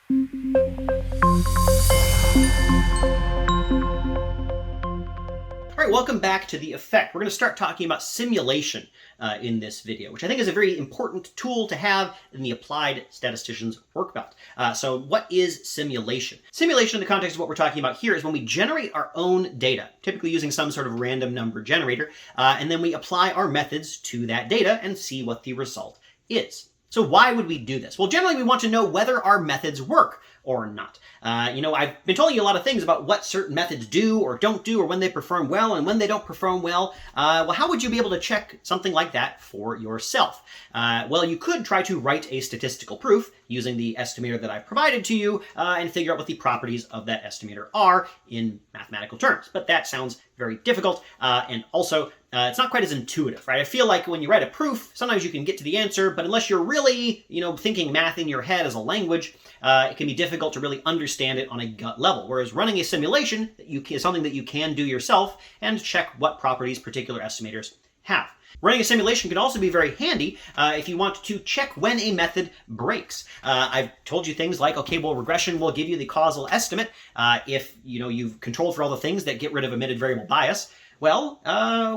All right, welcome back to The Effect. We're going to start talking about simulation in this video, which I think is a very important tool to have in the applied statistician's work belt. So what is simulation? Simulation in the context of what we're talking about here is when we generate our own data, typically using some sort of random number generator, and then we apply our methods to that data and see what the result is. So why would we do this? Well, generally we want to know whether our methods work or not. I've been telling you a lot of things about what certain methods do or don't do, or when they perform well and when they don't perform well. Well, how would you be able to check something like that for yourself? Well, you could try to write a statistical proof using the estimator that I've provided to you and figure out what the properties of that estimator are in mathematical terms. But that sounds very difficult, and also it's not quite as intuitive, right? I feel like when you write a proof, sometimes you can get to the answer, but unless you're really, thinking math in your head as a language, it can be difficult to really understand it on a gut level. Whereas running a simulation is something that you can do yourself and check what properties particular estimators have. Running a simulation can also be very handy if you want to check when a method breaks. I've told you things like, okay, well, regression will give you the causal estimate if you've controlled for all the things that get rid of omitted variable bias. Well,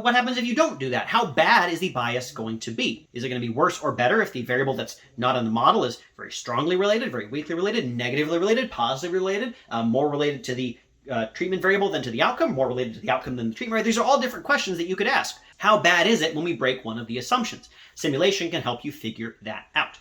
what happens if you don't do that? How bad is the bias going to be? Is it going to be worse or better if the variable that's not in the model is very strongly related, very weakly related, negatively related, positively related, more related to the treatment variable than to the outcome, more related to the outcome than the treatment variable? These are all different questions that you could ask. How bad is it when we break one of the assumptions? Simulation can help you figure that out.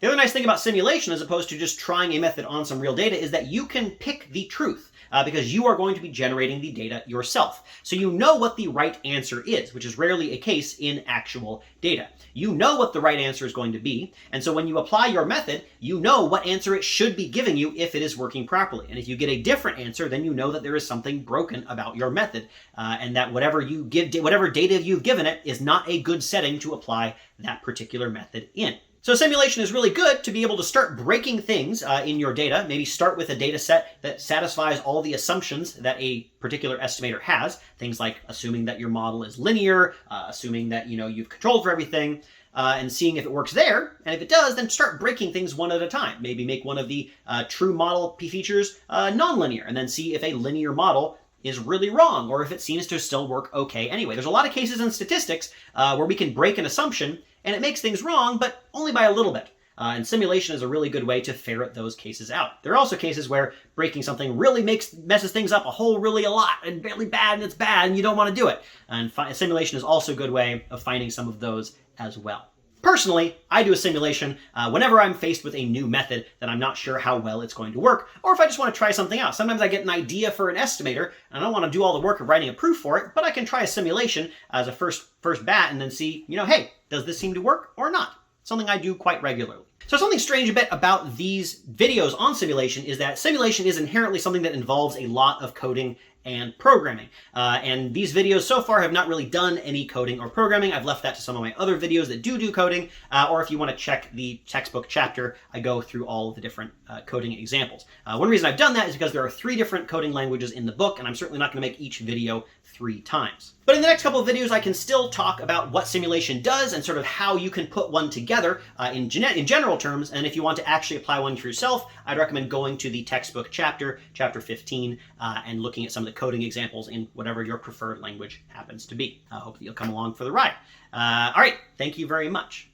The other nice thing about simulation, as opposed to just trying a method on some real data, is that you can pick the truth because you are going to be generating the data yourself. So you know what the right answer is, which is rarely a case in actual data. You know what the right answer is going to be, and so when you apply your method, you know what answer it should be giving you if it is working properly. And if you get a different answer, then you know that there is something broken about your method, and that whatever data you've given it is not a good setting to apply that particular method in. So simulation is really good to be able to start breaking things in your data. Maybe start with a data set that satisfies all the assumptions that a particular estimator has. Things like assuming that your model is linear, assuming that you've controlled for everything, and seeing if it works there. And if it does, then start breaking things one at a time. Maybe make one of the true model P features nonlinear, and then see if a linear model is really wrong, or if it seems to still work okay anyway. There's a lot of cases in statistics where we can break an assumption and it makes things wrong, but only by a little bit. And simulation is a really good way to ferret those cases out. There are also cases where breaking something really messes things up a lot, and really bad, and it's bad, and you don't want to do it. And simulation is also a good way of finding some of those as well. Personally, I do a simulation whenever I'm faced with a new method that I'm not sure how well it's going to work, or if I just want to try something out. Sometimes I get an idea for an estimator, and I don't want to do all the work of writing a proof for it, but I can try a simulation as a first bat and then see, hey, does this seem to work or not? Something I do quite regularly. So something strange a bit about these videos on simulation is that simulation is inherently something that involves a lot of coding and programming. And these videos so far have not really done any coding or programming. I've left that to some of my other videos that do coding, or if you want to check the textbook chapter, I go through all of the different coding examples. One reason I've done that is because there are 3 different coding languages in the book, and I'm certainly not going to make each video 3 times. But in the next couple of videos, I can still talk about what simulation does and sort of how you can put one together in general terms. And if you want to actually apply one for yourself, I'd recommend going to the textbook chapter 15, and looking at some of the coding examples in whatever your preferred language happens to be. I hope that you'll come along for the ride. All right, thank you very much.